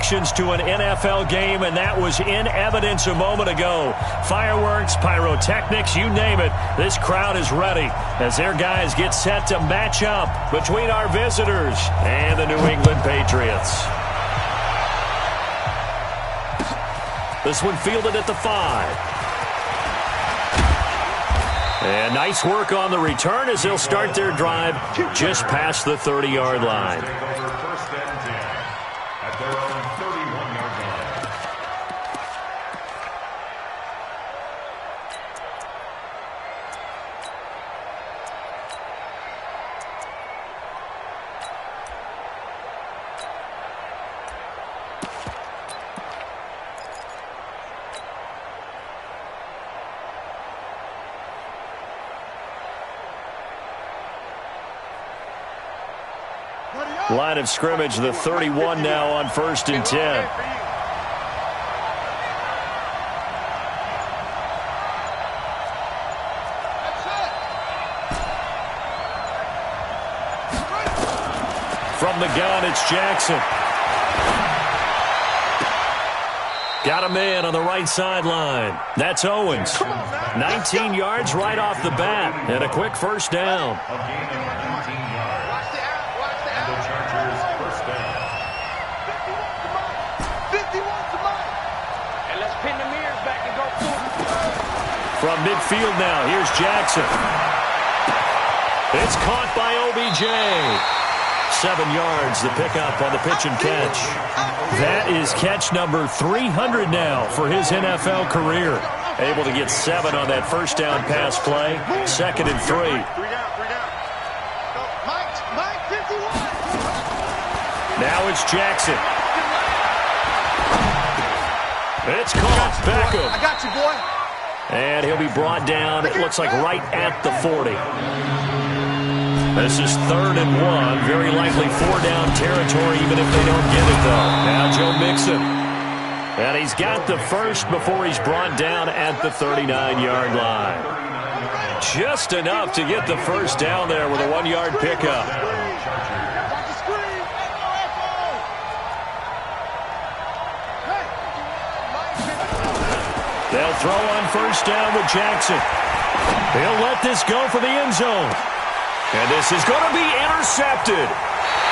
connections to an NFL game, and that was in evidence a moment ago. Fireworks, pyrotechnics, you name it. This crowd is ready as their guys get set to match up between our visitors and the New England Patriots. This one fielded at the 5. And nice work on the return as they'll start their drive just past the 30-yard line. First and 10 at their own 31-yard line. Line of scrimmage, the 31 now on 1st and 10. From the gun, it's Jackson. Got a man on the right sideline. That's Owens. 19 yards right off the bat, and a quick first down. From midfield now, here's Jackson. It's caught by OBJ. 7 yards, the pickup on the pitch and catch. That is catch number 300 now for his NFL career. Able to get 7 on that first down pass play. 2nd and 3. Now it's Jackson. It's caught. Beckham. I got you, boy. And he'll be brought down, it looks like right at the 40. This is 3rd and 1. Very likely 4-down territory, even if they don't get it, though. Now Joe Mixon. And he's got the first before he's brought down at the 39-yard line. Just enough to get the first down there with a 1-yard pickup. They'll throw on first down with Jackson. He'll let this go for the end zone. And this is going to be intercepted.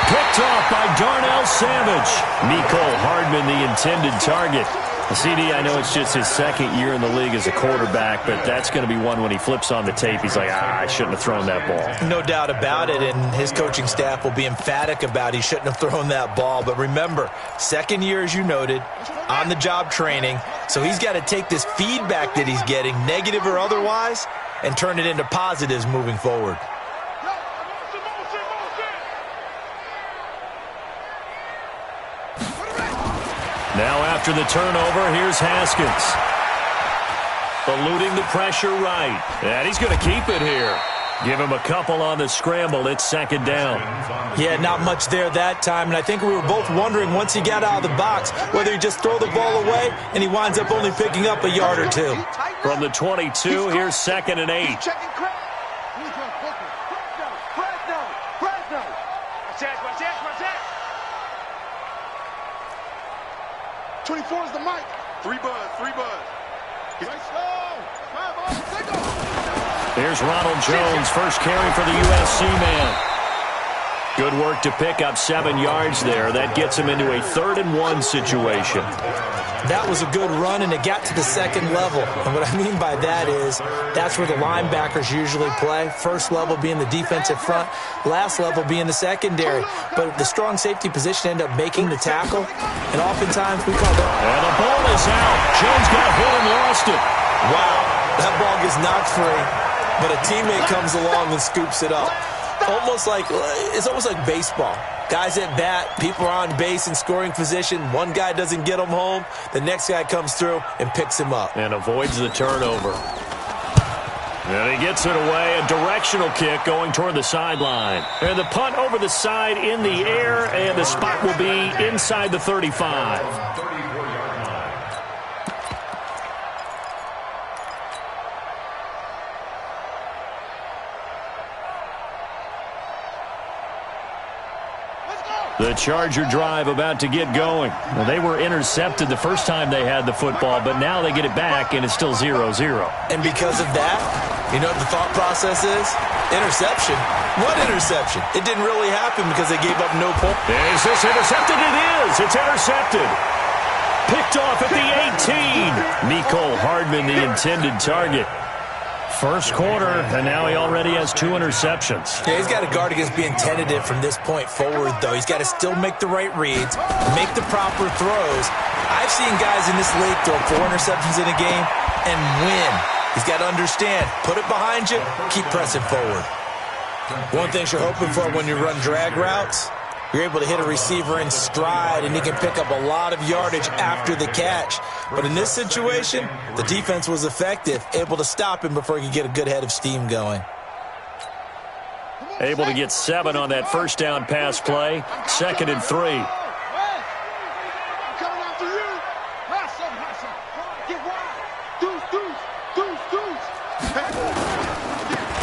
Picked off by Darnell Savage. Mecole Hardman, the intended target. CD, I know it's just his 2nd year in the league as a quarterback, but that's going to be one when he flips on the tape. He's like, I shouldn't have thrown that ball. No doubt about it, and his coaching staff will be emphatic about he shouldn't have thrown that ball. But remember, 2nd year, as you noted, on-the-job training. So he's got to take this feedback that he's getting, negative or otherwise, and turn it into positives moving forward. Now after the turnover, here's Haskins. Eluding the pressure right. And he's going to keep it here. Give him a couple on the scramble. It's 2nd down. Yeah, not much there that time. And I think we were both wondering once he got out of the box whether he just throw the ball away and he winds up only picking up a yard or 2. From the 22, here's 2nd and 8. 24 is the mic. 3 buzz. Here's Ronald Jones, first carry for the USC man. Good work to pick up 7 yards there. That gets him into a 3rd and 1 situation. That was a good run, and it got to the 2nd level. And what I mean by that is that's where the linebackers usually play. First level being the defensive front, last level being the secondary. But the strong safety position ended up making the tackle, and oftentimes we call that. And the ball is out. Jones got hit and lost it. Wow, that ball gets knocked free, but a teammate comes along and scoops it up. It's almost like baseball. Guys at bat, people are on base in scoring position. One guy doesn't get him home. The next guy comes through and picks him up. And avoids the turnover. And he gets it away. A directional kick going toward the sideline. And the punt over the side in the air, and the spot will be inside the 35. The Charger drive about to get going. Well, they were intercepted the first time they had the football, but now they get it back, and it's still 0-0. And because of that, you know what the thought process is? Interception. What interception? It didn't really happen because they gave up no points. Is this intercepted? It is. It's intercepted. Picked off at the 18. Mecole Hardman, the intended target. First quarter, and now he already has 2 interceptions. Yeah, he's got to guard against being tentative from this point forward, though. He's got to still make the right reads, make the proper throws. I've seen guys in this league throw 4 interceptions in a game and win. He's got to understand, put it behind you, keep pressing forward. One thing you're hoping for when you run drag routes, you're able to hit a receiver in stride, and he can pick up a lot of yardage after the catch. But in this situation, the defense was effective, able to stop him before he could get a good head of steam going. Able to get 7 on that first down pass play. 2nd and 3.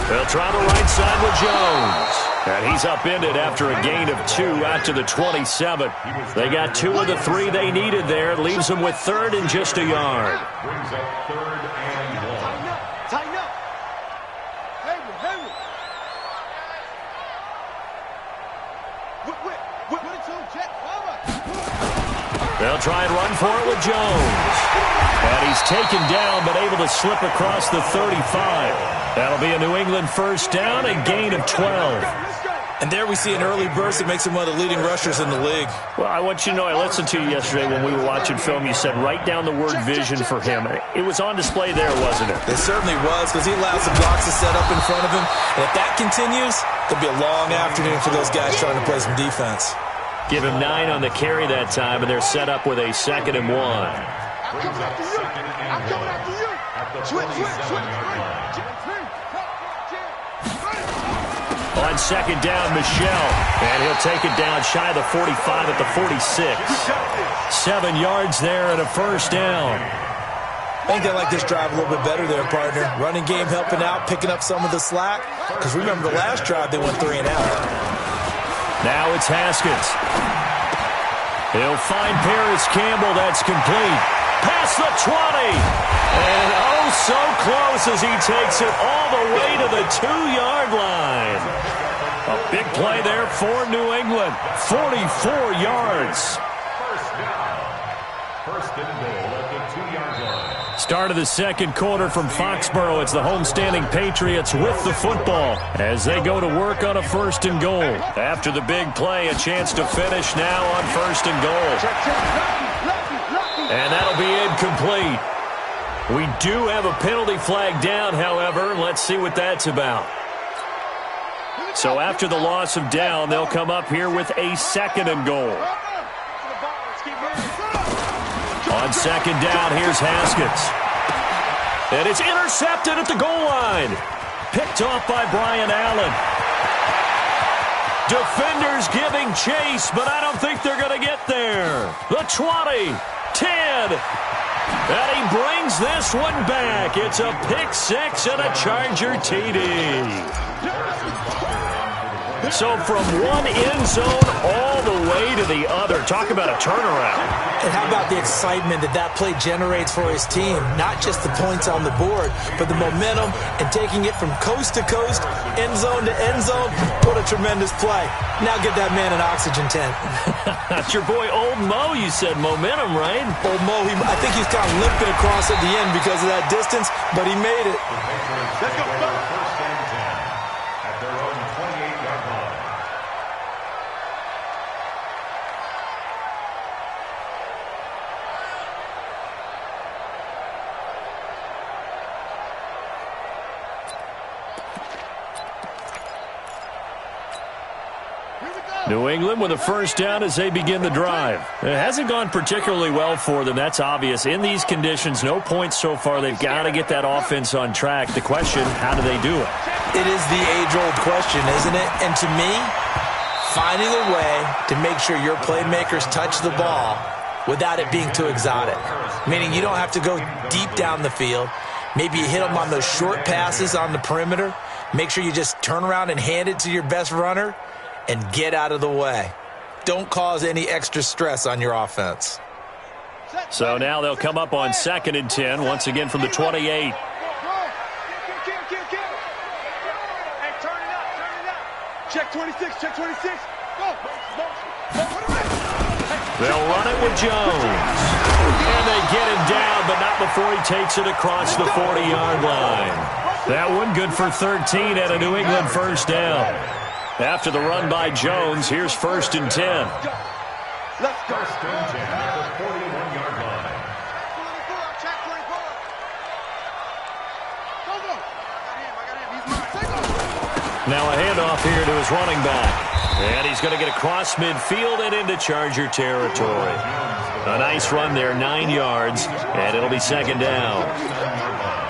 They'll try the right side with Jones. And he's upended after a gain of 2 out to the 27. They got 2 of the 3 they needed there. Leaves them with 3rd and just a yard. Brings up 3rd and 1. Tighten up. Hayward. They'll try and run for it with Jones. And he's taken down but able to slip across the 35. That'll be a New England first down, a gain of 12. And there we see an early burst that makes him one of the leading rushers in the league. Well, I want you to know, I listened to you yesterday when we were watching film. You said write down the word vision for him. It was on display there, wasn't it? It certainly was, because he allows the blocks to set up in front of him. And if that continues, it'll be a long afternoon for those guys trying to play some defense. Give him 9 on the carry that time, and they're set up with a 2nd and 1. I'm coming after you. I'm coming after you. Switch. On 2nd down, Michel. And he'll take it down shy of the 45 at the 46. 7 yards there and a first down. I think they like this drive a little bit better there, partner. Running game helping out, picking up some of the slack. Because remember the last drive, they went 3 and out. Now it's Haskins. He'll find Paris Campbell. That's complete. Past the 20. And oh, so close as he takes it all the way to the 2-yard line. A big play there for New England. 44 yards. First and goal at the 2-yard line. Start of the second quarter from Foxborough. It's the homestanding Patriots with the football as they go to work on a 1st and goal. After the big play, a chance to finish now on 1st and goal. And that'll be incomplete. We do have a penalty flag down, however. Let's see what that's about. So after the loss of down, they'll come up here with a 2nd and goal. On 2nd down, here's Haskins. And it's intercepted at the goal line. Picked off by Brian Allen. Defenders giving chase, but I don't think they're going to get there. The 20, 10. And he brings this one back. It's a pick 6 and a Charger TD. So from one end zone all the way to the other. Talk about a turnaround. And how about the excitement that play generates for his team? Not just the points on the board, but the momentum and taking it from coast to coast, end zone to end zone. What a tremendous play. Now give that man an oxygen tent. That's your boy Old Mo. You said momentum, right? Old Mo, I think he's kind of limping across at the end because of that distance, but he made it. Let's go. First and 10 at their own 28-yard line. New England with a first down as they begin the drive. It hasn't gone particularly well for them. That's obvious. In these conditions, no points so far. They've got to get that offense on track. The question, how do they do it? It is the age-old question, isn't it? And to me, finding a way to make sure your playmakers touch the ball without it being too exotic. Meaning you don't have to go deep down the field. Maybe you hit them on those short passes on the perimeter. Make sure you just turn around and hand it to your best runner and get out of the way. Don't cause any extra stress on your offense. So now they'll come up on 2nd and 10, once again from the 28. Check 26, check 26. Go. They'll run it with Jones. And they get him down, but not before he takes it across the 40-yard line. That one good for 13 at a New England first down. After the run by Jones, here's 1st and 10. Let's go. First and 10 at the 41-yard line. Check 24. Go. I got him. He's mine. Take off. Now a handoff here to his running back. And he's going to get across midfield and into Charger territory. A nice run there, 9 yards, and it'll be 2nd down.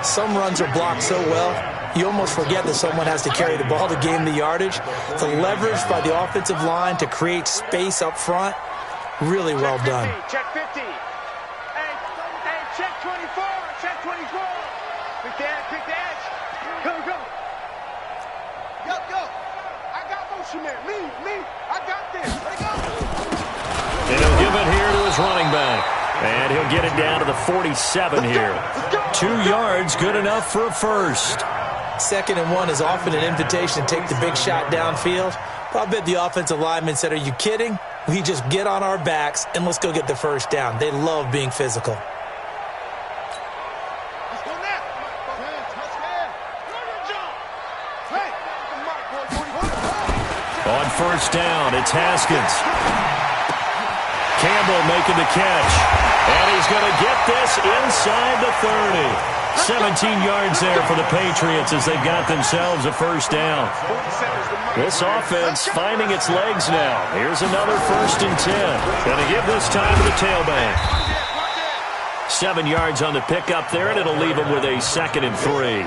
Some runs are blocked so well, you almost forget that someone has to carry the ball to gain the yardage. The leverage by the offensive line to create space up front, really well done. Check 50. Hey, check 24. Check 24. Pick the edge. Go. Yo. I got motion man. Me. I got this. Let go. And he'll give it here to his running back. And he'll get it down to the 47 here. 2 yards, good enough for a first. 2nd and 1 is often an invitation to take the big shot downfield. But I bet the offensive lineman said, are you kidding? We just get on our backs and let's go get the first down. They love being physical. On first down, it's Haskins. Campbell making the catch. And he's going to get this inside the 30. 17 yards there for the Patriots as they've got themselves a first down. This offense finding its legs now. Here's another 1st and 10. Going to give this time to the tailback. 7 yards on the pickup there, and it'll leave them with a 2nd and 3.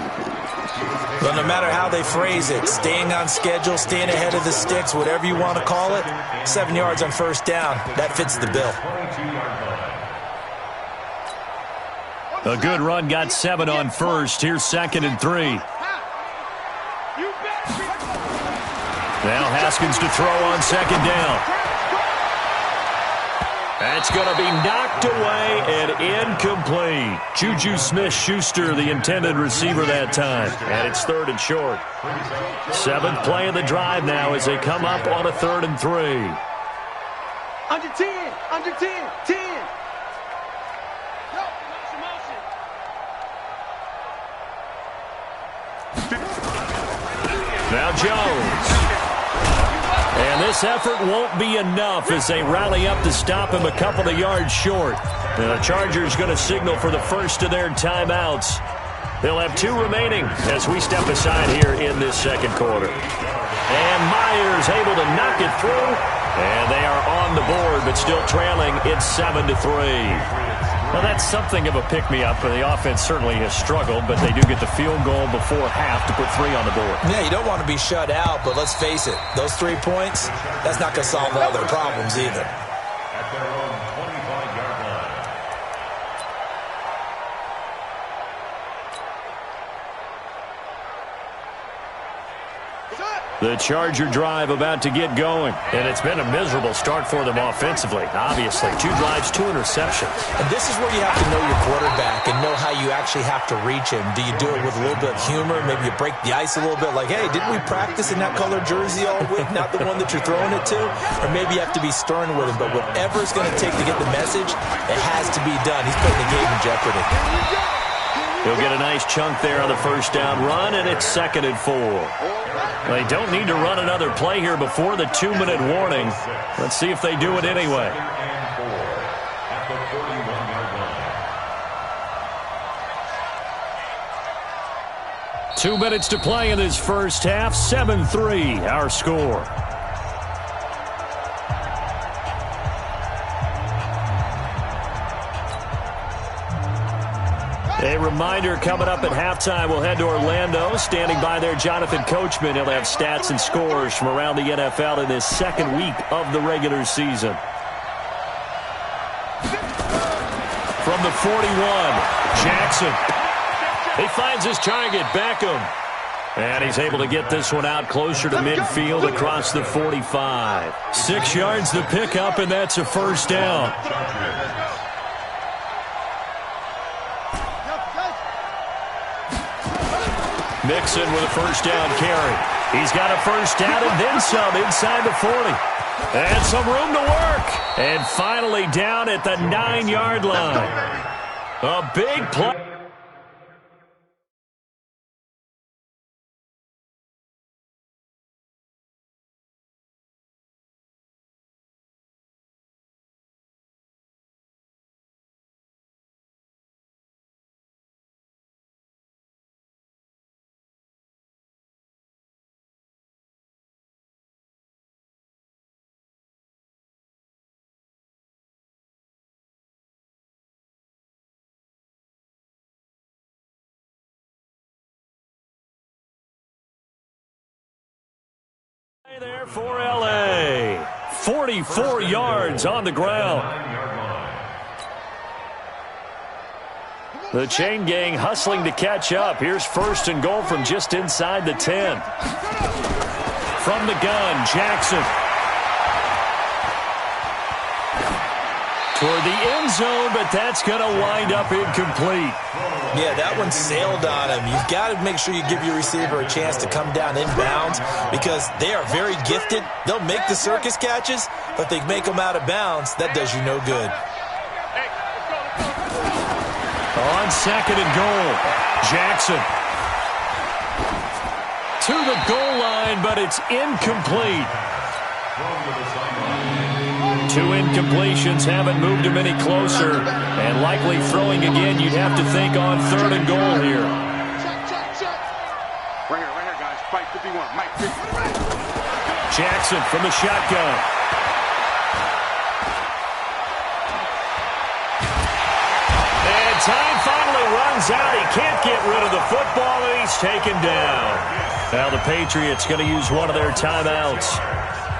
But no matter how they phrase it, staying on schedule, staying ahead of the sticks, whatever you want to call it, 7 yards on first down, that fits the bill. A good run, got 7 on first. Here's 2nd and 3. Now Haskins to throw on 2nd down. That's going to be knocked away and incomplete. Juju Smith-Schuster, the intended receiver that time. And it's 3rd and short. 7th play of the drive now as they come up on a 3rd and 3. Under 10. 10. Now Jones. And this effort won't be enough as they rally up to stop him a couple of yards short. And the Chargers going to signal for the first of their timeouts. They'll have 2 remaining as we step aside here in this 2nd quarter. And Myers able to knock it through. And they are on the board, but still trailing. It's 7-3. Well, that's something of a pick-me-up, and the offense certainly has struggled, but they do get the field goal before half to put 3 on the board. Yeah, you don't want to be shut out, but let's face it, those 3 points, that's not going to solve all their problems either. At their own 25-yard line. The Charger drive about to get going, and it's been a miserable start for them offensively. Obviously, 2 drives, 2 interceptions. And this is where you have to know your quarterback and know how you actually have to reach him. Do you do it with a little bit of humor? Maybe you break the ice a little bit, like, hey, didn't we practice in that color jersey all week, not the one that you're throwing it to? Or maybe you have to be stern with him, but whatever it's going to take to get the message, it has to be done. He's putting the game in jeopardy. He'll get a nice chunk there on the first down run, and it's 2nd and 4. They don't need to run another play here before the 2-minute warning. Let's see if they do it anyway. 2 minutes to play in this first half. 7-3, our score. A reminder, coming up at halftime, we'll head to Orlando. Standing by there, Jonathan Coachman. He'll have stats and scores from around the NFL in this 2nd week of the regular season. From the 41, Jackson. He finds his target, Beckham. And he's able to get this one out closer to midfield across the 45. 6 yards to pick up, and that's a first down. Mixon with a first down carry. He's got a first down and then some inside the 40. And some room to work. And finally down at the 9-yard line. A big play. There for L.A. 44 yards on the ground. The chain gang hustling to catch up. Here's first and goal from just inside the 10. From the gun, Jackson. Toward the end zone, but that's going to wind up incomplete. Yeah, that one sailed on him. You've got to make sure you give your receiver a chance to come down inbounds because they are very gifted. They'll make the circus catches, but they make them out of bounds. That does you no good. On second and goal, Jackson. To the goal line, but it's incomplete. 2 incompletions haven't moved him any closer. And likely throwing again, you'd have to think on third and goal here. Right here, guys. Fight 51. Mike 50. Jackson from the shotgun. And time finally runs out. He can't get rid of the football, and he's taken down. Now the Patriots going to use one of their timeouts.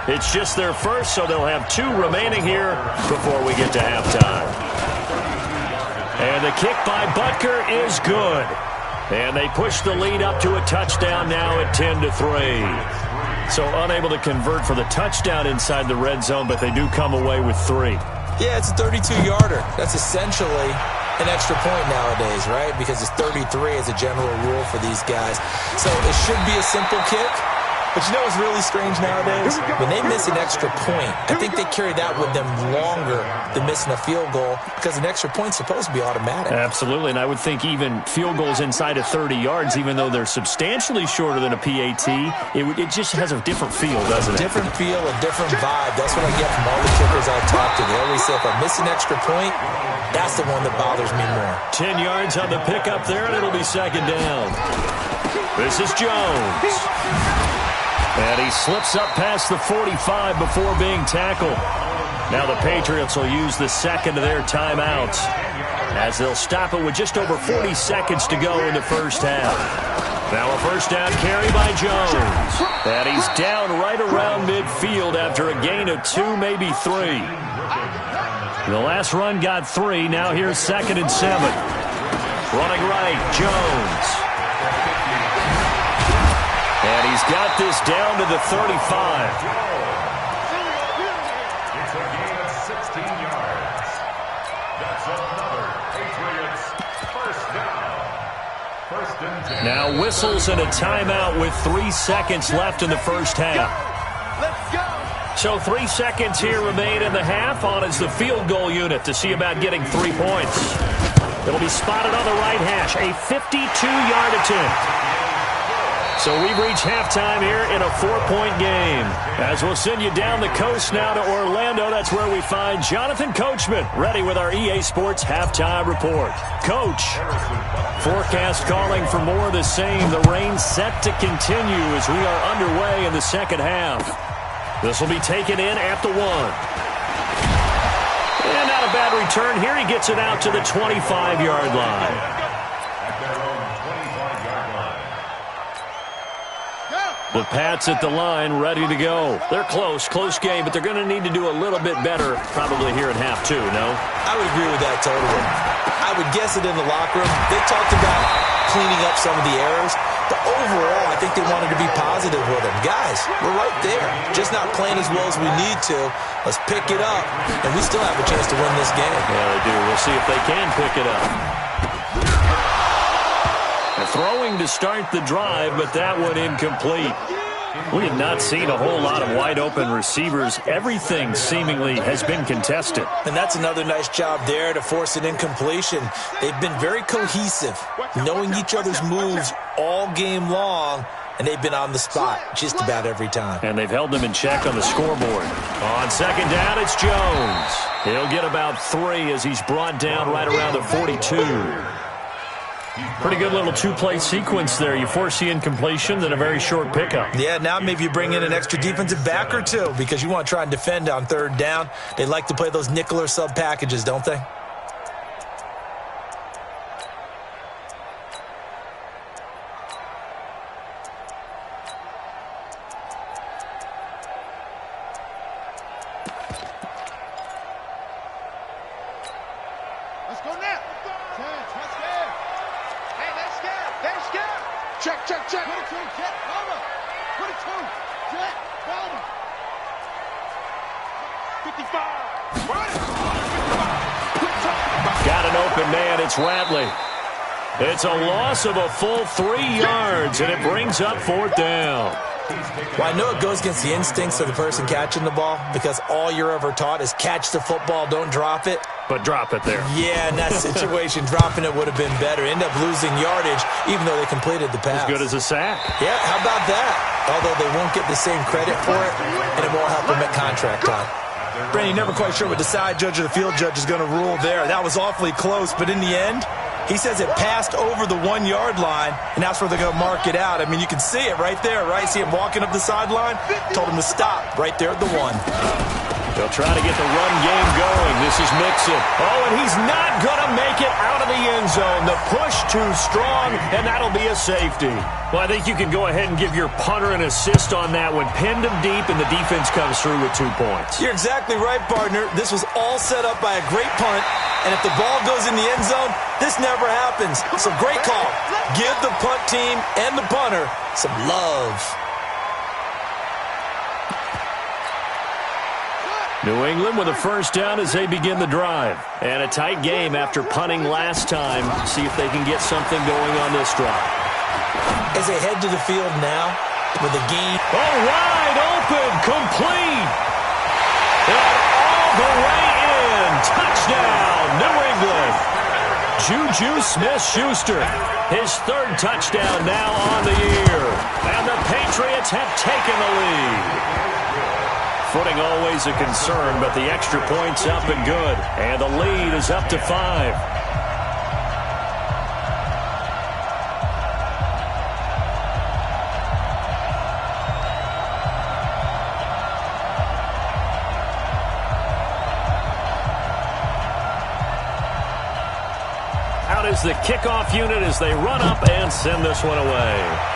It's just their first, so they'll have 2 remaining here before we get to halftime. And the kick by Butker is good. And they push the lead up to a touchdown now at 10-3. So unable to convert for the touchdown inside the red zone, but they do come away with 3. Yeah, it's a 32-yarder. That's essentially an extra point nowadays, right? Because it's 33 as a general rule for these guys. So it should be a simple kick. But you know what's really strange nowadays? When they miss an extra point, I think they carry that with them longer than missing a field goal because an extra point's supposed to be automatic. Absolutely, and I would think even field goals inside of 30 yards, even though they're substantially shorter than a PAT, it just has a different feel, doesn't it? Different feel, a different vibe. That's what I get from all the kickers I talk to. They always say if I miss an extra point, that's the one that bothers me more. 10 yards on the pickup there, and it'll be second down. This is Jones. And he slips up past the 45 before being tackled. Now the Patriots will use the second of their timeouts as they'll stop it with just over 40 seconds to go in the first half. Now a first down carry by Jones. And he's down right around midfield after a gain of 2, maybe 3. The last run got 3. Now here's second and 7. Running right, Jones. And he's got this down to the 35. It's a gain of 16 yards. That's another Patriots first down. First and 10. Now whistles and a timeout with 3 seconds left in the first half. Let's go. So 3 seconds here remain in the half. On is the field goal unit to see about getting 3 points. It'll be spotted on the right hash. A 52-yard attempt. So we've reached halftime here in a 4-point game. As we'll send you down the coast now to Orlando, that's where we find Jonathan Coachman ready with our EA Sports Halftime Report. Coach, forecast calling for more of the same. The rain set to continue as we are underway in the second half. This will be taken in at the 1. And not a bad return here. He gets it out to the 25-yard line. The Pats at the line, ready to go. They're close game, but they're going to need to do a little bit better probably here in half 2, no? I would agree with that totally. I would guess it in the locker room. They talked about cleaning up some of the errors. But overall, I think they wanted to be positive with him. Guys, we're right there. Just not playing as well as we need to. Let's pick it up, and we still have a chance to win this game. Yeah, they do. We'll see if they can pick it up. Throwing to start the drive, but that one incomplete. We have not seen a whole lot of wide-open receivers. Everything seemingly has been contested. And that's another nice job there to force an incompletion. They've been very cohesive, knowing each other's moves all game long, and they've been on the spot just about every time. And they've held them in check on the scoreboard. On second down, it's Jones. He'll get about 3 as he's brought down right around the 42. Pretty good little two-play sequence there. You force the incompletion, then a very short pickup. Yeah, now maybe you bring in an extra defensive back or two because you want to try and defend on third down. They like to play those nickel or sub packages, don't they? Let's go now. Hey, let's go. Let's go. Check. 22, check. Over. 22, check. Over. 55. Got an open man. It's Ratley. It's a loss of a full 3 yards, and it brings up fourth down. Well, I know it goes against the instincts of the person catching the ball because all you're ever taught is catch the football, don't drop it. But drop it there. Yeah, in that situation, dropping it would have been better. End up losing yardage, even though they completed the pass. As good as a sack. Yeah, how about that? Although they won't get the same credit for it, and it won't help them at contract time. Brandon, you're never quite sure what the side judge or the field judge is going to rule there. That was awfully close, but in the end, he says it passed over the 1 yard line, and that's where they're going to mark it out. I mean, you can see it right there, right? See him walking up the sideline? Told him to stop right there at the 1. They'll try to get the run game going. This is Mixon. Oh, and he's not going to make it out of the end zone. The push too strong, and that'll be a safety. Well, I think you can go ahead and give your punter an assist on that one. Pinned him deep, and the defense comes through with 2 points. You're exactly right, partner. This was all set up by a great punt, and if the ball goes in the end zone, this never happens. So great call. Give the punt team and the punter some love. New England with a first down as they begin the drive. And a tight game after punting last time. See if they can get something going on this drive. As they head to the field now with a gain. Oh, wide open, complete. And all the way in. Touchdown, New England. Juju Smith-Schuster, his 3rd touchdown now on the year. And the Patriots have taken the lead. Footing always a concern, but the extra point's up and good. And the lead is up to 5. Out is the kickoff unit as they run up and send this one away.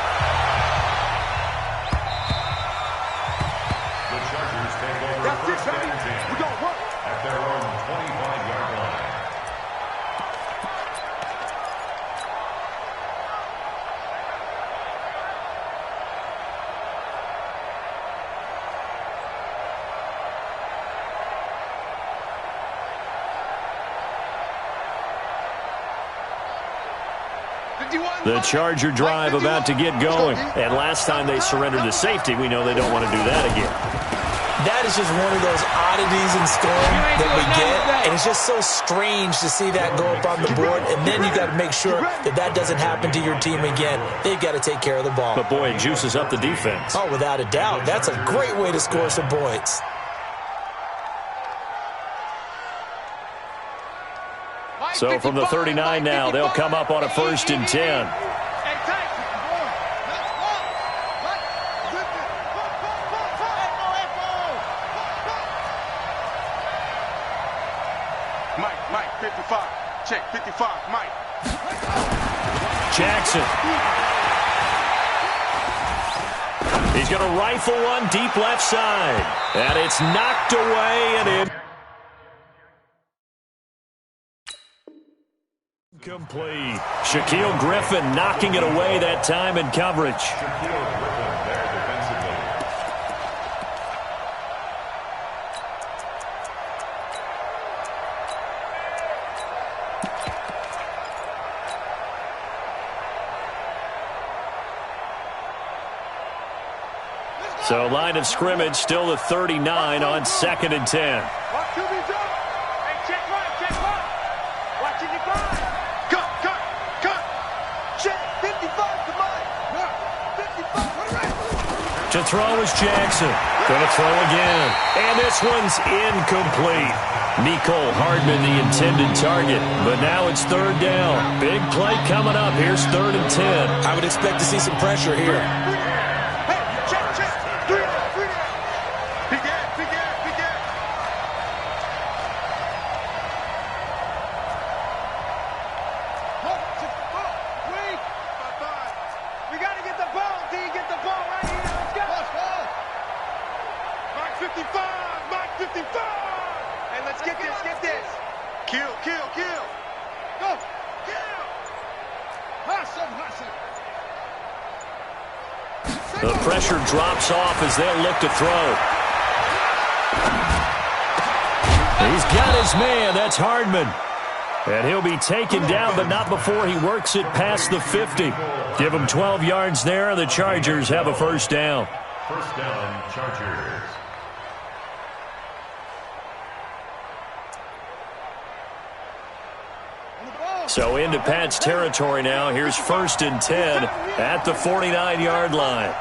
The Charger drive about to get going. And last time they surrendered to safety, we know they don't want to do that again. That is just one of those oddities in scoring that we get. And it's just so strange to see that go up on the board. And then you got to make sure that that doesn't happen to your team again. They've got to take care of the ball. But, boy, it juices up the defense. Oh, without a doubt. That's a great way to score some points. So from the 39 now, they'll come up on a 1st and 10. Mike, 55. Check, 55, Mike. Jackson. He's going to rifle one deep left side. And it's knocked away and in. Complete. Shaquille Griffin knocking it away that time in coverage. Shaquille Griffin there defensively. So line of scrimmage still the 39 on 2nd and 10. To throw is Jackson. Going to throw again. And this one's incomplete. Nicole Hardman, the intended target. But now it's 3rd down. Big play coming up. Here's 3rd and 10. I would expect to see some pressure here. The pressure drops off as they'll look to throw. He's got his man. That's Hardman. And he'll be taken down, but not before he works it past the 50. Give him 12 yards there, and the Chargers have a 1st down. 1st down, Chargers. So into Pat's territory now. Here's 1st and 10 at the 49-yard line.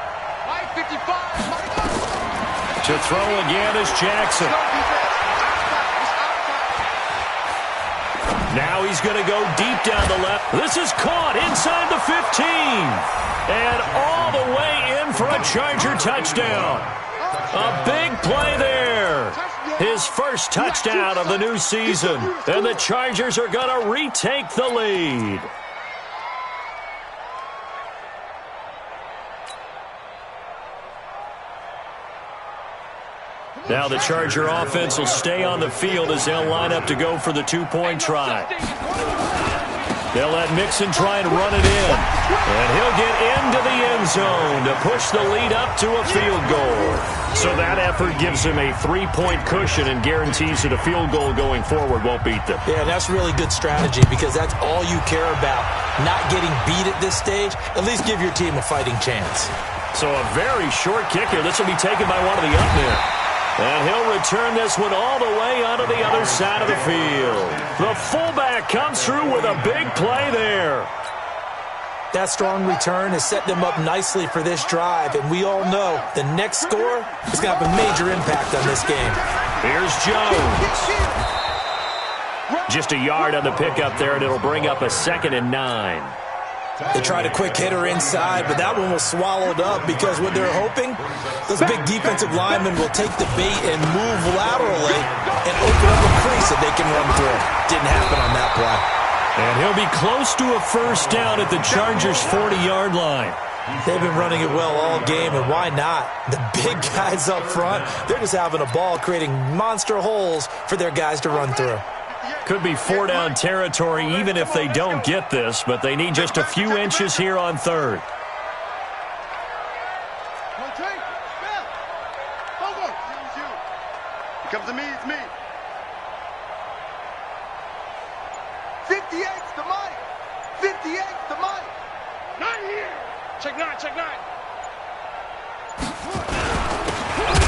To throw again is Jackson. Now he's going to go deep down the left. This is caught inside the 15. And all the way in for a Charger touchdown. A big play there. His first touchdown of the new season. And the Chargers are going to retake the lead. Now the Charger offense will stay on the field as they'll line up to go for the 2-point try. They'll let Mixon try and run it in. And he'll get into the end zone to push the lead up to a field goal. So that effort gives him a 3-point cushion and guarantees that a field goal going forward won't beat them. Yeah, that's really good strategy because that's all you care about. Not getting beat at this stage. At least give your team a fighting chance. So a very short kicker. This will be taken by one of the up men. And he'll return this one all the way onto the other side of the field. The fullback comes through with a big play there. That strong return has set them up nicely for this drive, and we all know the next score is going to have a major impact on this game. Here's Jones. Just a yard on the pickup there, and it'll bring up a 2nd and 9. They tried a quick hitter inside, but that one was swallowed up because what they're hoping, those big defensive linemen will take the bait and move laterally and open up a crease that they can run through. Didn't happen on that play. And he'll be close to a 1st down at the Chargers' 40-yard line. They've been running it well all game, and why not? The big guys up front, they're just having a ball creating monster holes for their guys to run through. Could be 4-down territory even if they don't get this, but they need just a few inches here on 3rd. Comes to me, it's me. 58's the money. 58's the money. Not here. Check 9, check 9.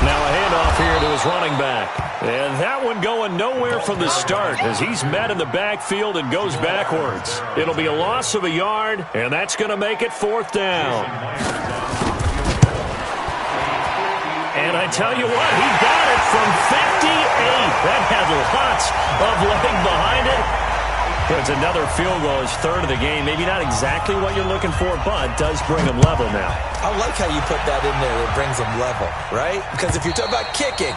Now a handoff here to his running back. And that one going nowhere from the start as he's met in the backfield and goes backwards. It'll be a loss of a yard, and that's going to make it 4th down. And I tell you what, he got it from 58. That had lots of leg behind it. It's another field goal, his 3rd of the game. Maybe not exactly what you're looking for, but does bring him level now. I like how you put that in there. It brings him level, right? Because if you're talking about kicking,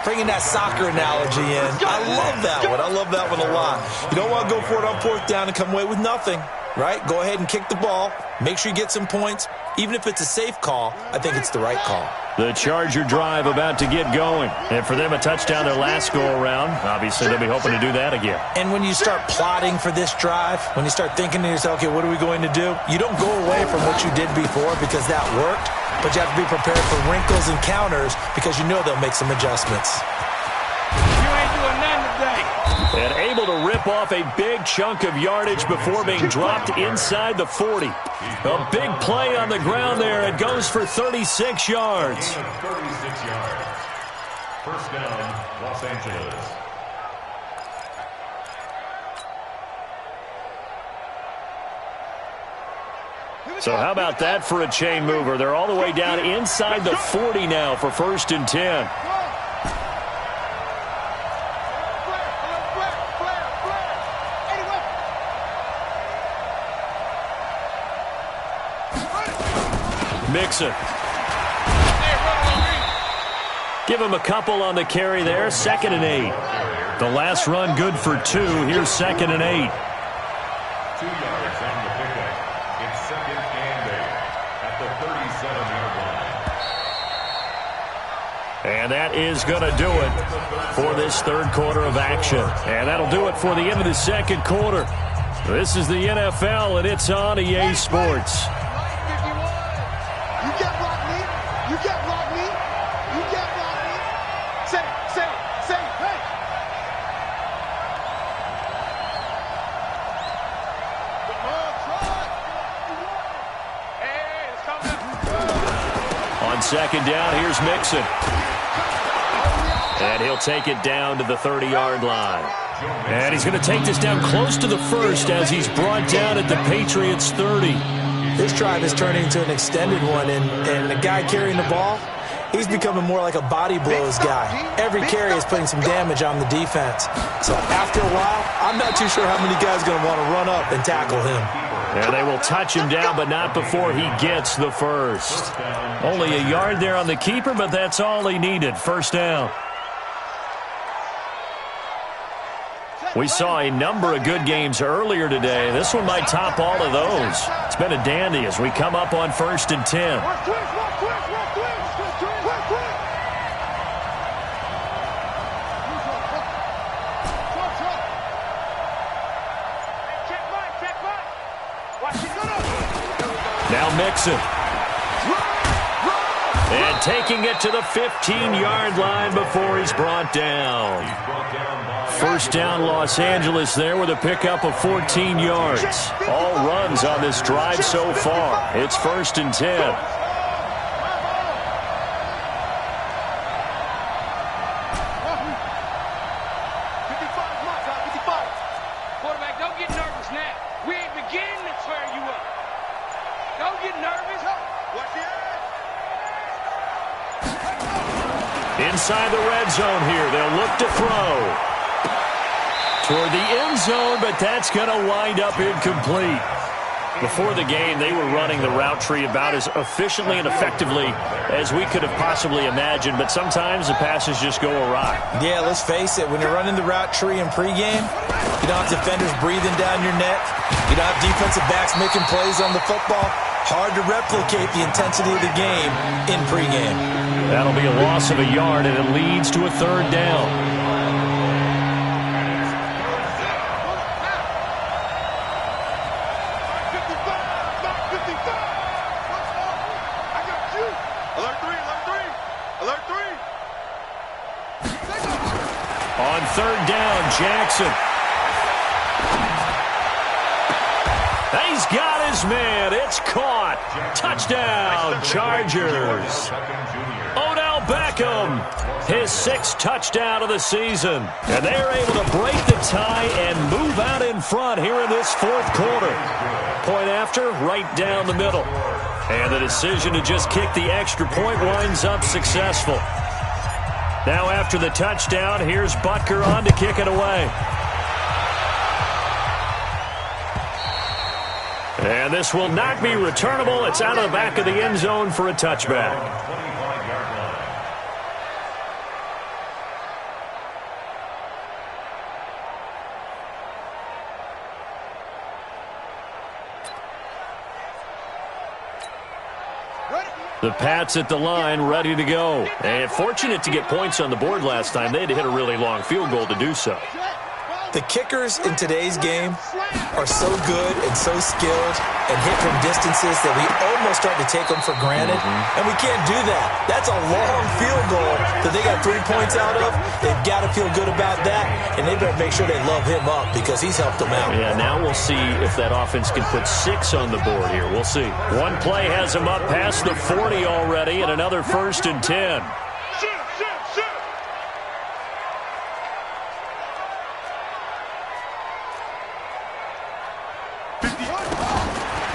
bringing that soccer analogy in, I love that one. I love that one a lot. You don't want to go for it on 4th down and come away with nothing, right? Go ahead and kick the ball. Make sure you get some points. Even if it's a safe call, I think it's the right call. The Charger drive about to get going. And for them, a touchdown their last go-around. Obviously, they'll be hoping to do that again. And when you start plotting for this drive, when you start thinking to yourself, okay, what are we going to do? You don't go away from what you did before because that worked, but you have to be prepared for wrinkles and counters because you know they'll make some adjustments. You ain't doing nothing today. And able to rip off a big chunk of yardage before being dropped inside the 40. A big play on the ground there. It goes for 36 yards. 36 yards. First down, Los Angeles. So how about that for a chain mover? They're all the way down inside the 40 now for 1st and 10. Mixon. Give him a couple on the carry there. 2nd and 8. The last run good for 2. Here's 2nd and 8. 2 yards on the pickup. It's 2nd and 8 at the 37-yard line. And that is going to do it for this third quarter of action. And that'll do it for the end of the second quarter. This is the NFL, and it's on EA Sports. Second down, here's Mixon. And he'll take it down to the 30-yard line. And he's going to take this down close to the first as he's brought down at the Patriots' 30. This drive is turning into an extended one, and the guy carrying the ball, he's becoming more like a body blows guy. Every carry is putting some damage on the defense. So after a while, I'm not too sure how many guys are going to want to run up and tackle him. And they will touch him down, but not before he gets the first. Only a yard there on the keeper, but that's all he needed. First down. We saw a number of good games earlier today. This one might top all of those. It's been a dandy as we come up on 1st and 10. Now Mixon. And taking it to the 15-yard line before he's brought down. First down, Los Angeles there with a pickup of 14 yards. All runs on this drive so far. It's 1st and 10. Quarterback, don't get nervous now. We ain't beginning to tear you up. Don't get nervous. Watch it. Inside the red zone here. They'll look to throw. Toward the end zone, but that's going to wind up incomplete. Before the game, they were running the route tree about as efficiently and effectively as we could have possibly imagined, but sometimes the passes just go awry. Yeah, let's face it. When you're running the route tree in pregame, you don't have defenders breathing down your neck. You don't have defensive backs making plays on the football. Hard to replicate the intensity of the game in pregame. That'll be a loss of a yard, and it leads to a third down. On third down, Jackson. He's got his man. It's caught. Touchdown, Chargers. Odell Beckham, his 6th touchdown of the season. And they're able to break the tie and move out in front here in this 4th quarter. Point after, right down the middle. And the decision to just kick the extra point winds up successful. Now after the touchdown, here's Butker on to kick it away. And this will not be returnable. It's out of the back of the end zone for a touchback. The Pats at the line, ready to go. And fortunate to get points on the board last time. They had to hit a really long field goal to do so. The kickers in today's game are so good and so skilled and hit from distances that we almost start to take them for granted. And we can't do that. That's a long field goal that they got 3 points out of. They've got to feel good about that, and they better make sure they love him up because he's helped them out. Yeah, now we'll see if that offense can put 6 on the board here. We'll see. One play has them up past the 40 already, and another 1st and 10.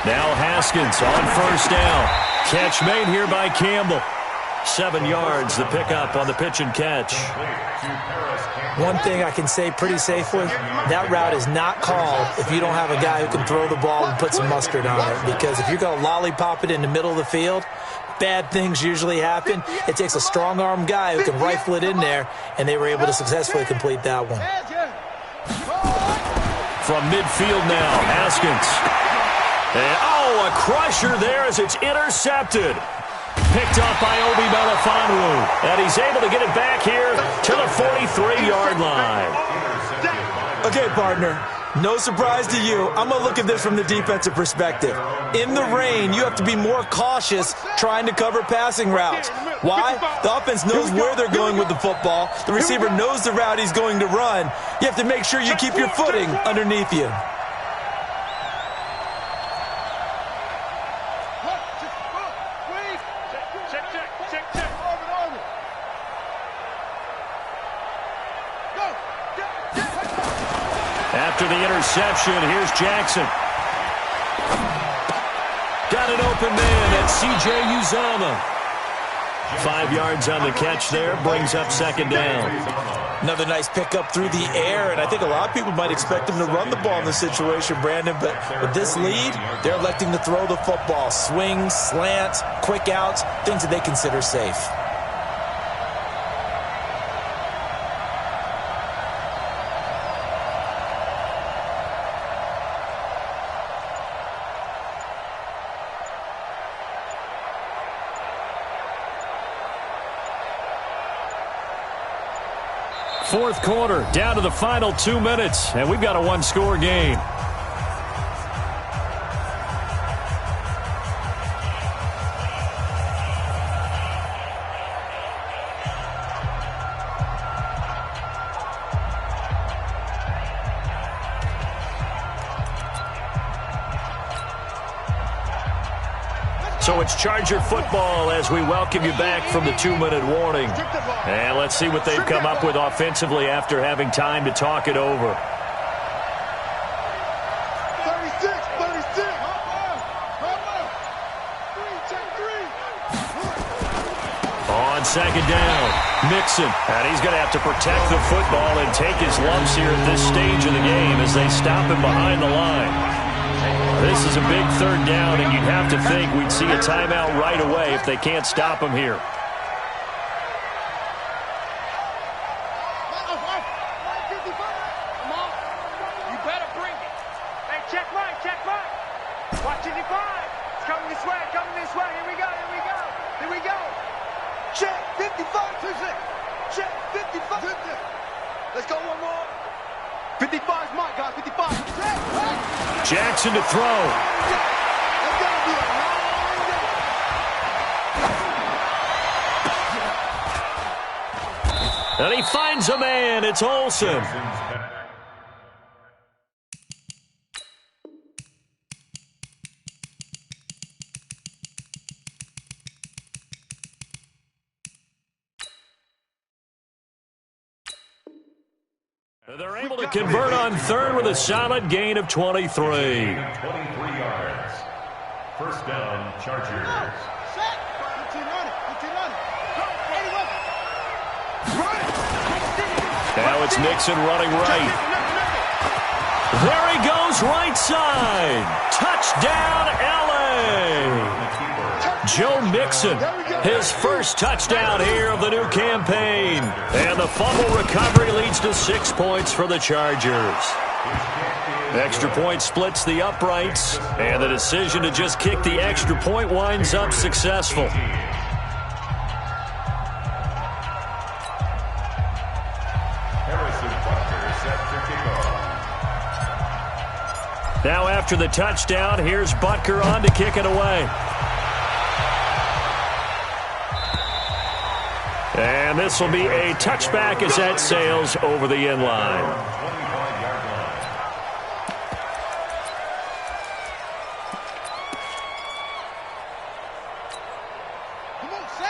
Now Haskins on 1st down. Catch made here by Campbell. 7 yards, the pickup on the pitch and catch. One thing I can say pretty safely, that route is not called if you don't have a guy who can throw the ball and put some mustard on it. Because if you're going to lollipop it in the middle of the field, bad things usually happen. It takes a strong-arm guy who can rifle it in there, and they were able to successfully complete that one. From midfield now, Haskins. And, oh, a crusher there as it's intercepted. Picked up by Obi Melifonwu. And he's able to get it back here to the 43-yard line. Okay, partner, no surprise to you. I'm going to look at this from the defensive perspective. In the rain, you have to be more cautious trying to cover passing routes. Why? The offense knows where they're going with the football. The receiver knows the route he's going to run. You have to make sure you keep your footing underneath you. After the interception, here's Jackson. Got an open man. That's C.J. Uzomah. 5 yards on the catch there. Brings up 2nd down. Another nice pickup through the air, and I think a lot of people might expect him to run the ball in this situation, Brandon, but with this lead, they're electing to throw the football. Swings, slants, quick outs, things that they consider safe. Fourth quarter, down to the final 2 minutes, and we've got a one-score game. So it's Charger football as we welcome you back from the 2-minute warning. And let's see what they've come up with offensively after having time to talk it over. 36. On 2nd down, Mixon. And he's going to have to protect the football and take his lumps here at this stage of the game as they stop him behind the line. This is a big 3rd down, and you'd have to think we'd see a timeout right away if they can't stop him here. You better bring it. Hey, check right. Watch it, 5. It's coming this way. Here we go. Check, 55, 26. Check, 55. Let's go one more. 55 is mine, guys, 55. Jackson to throw. It's gonna be a long day. And he finds a man. It's Olsen. They're able to convert on 3rd with a solid gain of 23. 23 yards. 1st down, Chargers. Now it's Mixon running right. There he goes, right side. Touchdown, L.A. Joe Mixon, his first touchdown here of the new campaign. And the fumble recovery leads to 6 points for the Chargers. Extra point splits the uprights, and the decision to just kick the extra point winds up successful. Now after the touchdown, here's Butker on to kick it away. And this will be a touchback as that sails over the end line.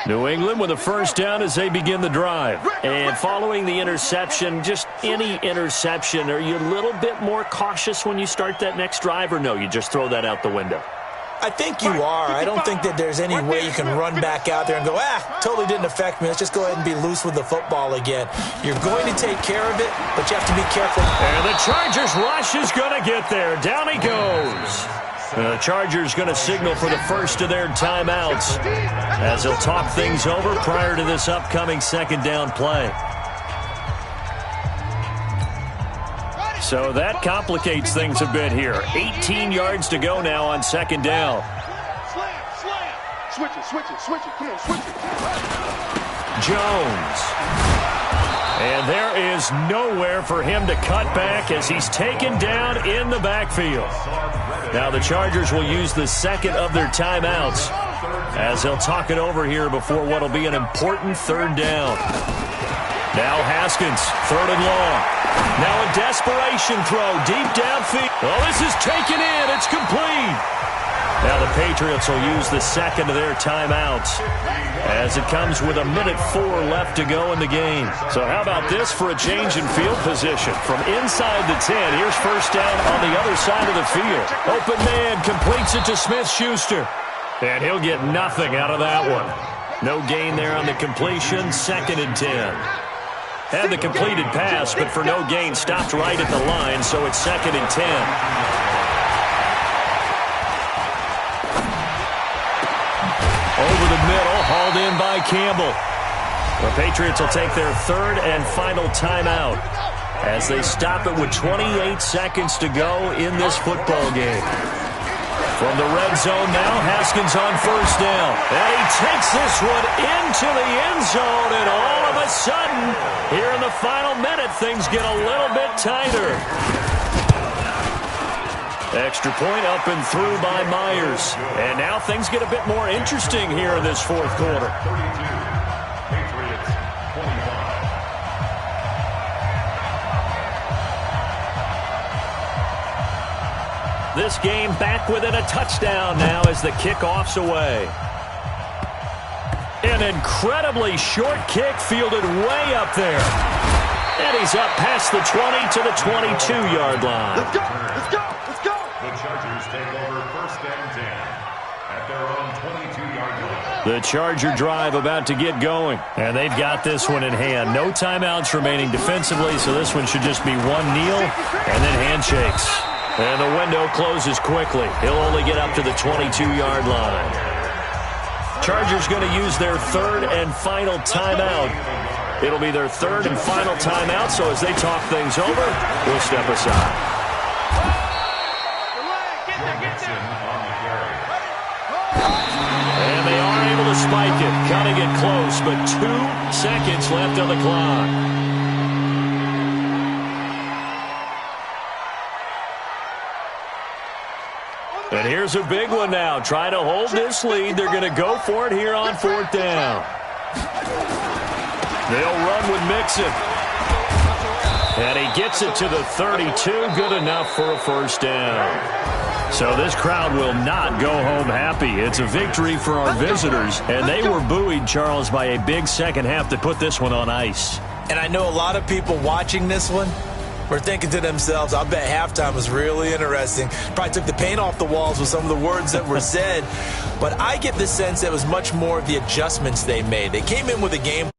New England with a first down as they begin the drive. And following the interception, just any interception, are you a little bit more cautious when you start that next drive, or no, you just throw that out the window? I think you are. I don't think that there's any way you can run back out there and go, totally didn't affect me. Let's just go ahead and be loose with the football again. You're going to take care of it, but you have to be careful. And the Chargers rush is going to get there. Down he goes. The Chargers going to signal for the first of their timeouts as they'll talk things over prior to this upcoming second down play. So that complicates things a bit here. 18 yards to go now on second down. Switch it. Come on, switch it. Jones. And there is nowhere for him to cut back as he's taken down in the backfield. Now the Chargers will use the second of their timeouts as they'll talk it over here before what will be an important third down. Now Haskins, third and long. Now a desperation throw deep downfield. Well, this is taken in. It's complete. Now the Patriots will use the second of their timeouts as it comes with 1:04 left to go in the game. So how about this for a change in field position? From inside the 10, here's first down on the other side of the field. Open man completes it to Smith-Schuster. And he'll get nothing out of that one. No gain there on the completion, 2nd and 10. Had the completed pass, but for no gain, stopped right at the line, so it's 2nd and 10. Over the middle, hauled in by Campbell. The Patriots will take their third and final timeout as they stop it with 28 seconds to go in this football game. From the red zone now, Haskins on first down. And he takes this one into the end zone, and all of a sudden, here in the final minute, things get a little bit tighter. Extra point up and through by Myers. And now things get a bit more interesting here in this fourth quarter. 32. Patriots 25. This game back within a touchdown now as the kickoff's away. An incredibly short kick fielded way up there. And he's up past the 20 to the 22-yard line. Let's go. The Chargers take over 1st and 10 at their own 22-yard line. The Charger drive about to get going. And they've got this one in hand. No timeouts remaining defensively, so this one should just be one kneel and then handshakes. And the window closes quickly. He'll only get up to the 22-yard line. Chargers going to use their third and final timeout. It'll be their third and final timeout, so as they talk things over, we'll step aside. And they are able to spike it. Cutting it close, but 2 seconds left on the clock. And here's a big one now. Trying to hold this lead. They're going to go for it here on 4th down. They'll run with Mixon. And he gets it to the 32. Good enough for a first down. So this crowd will not go home happy. It's a victory for our visitors. And they were buoyed, Charles, by a big second half that put this one on ice. And I know a lot of people watching this one were thinking to themselves, I bet halftime was really interesting. Probably took the paint off the walls with some of the words that were said. But I get the sense that it was much more of the adjustments they made. They came in with a game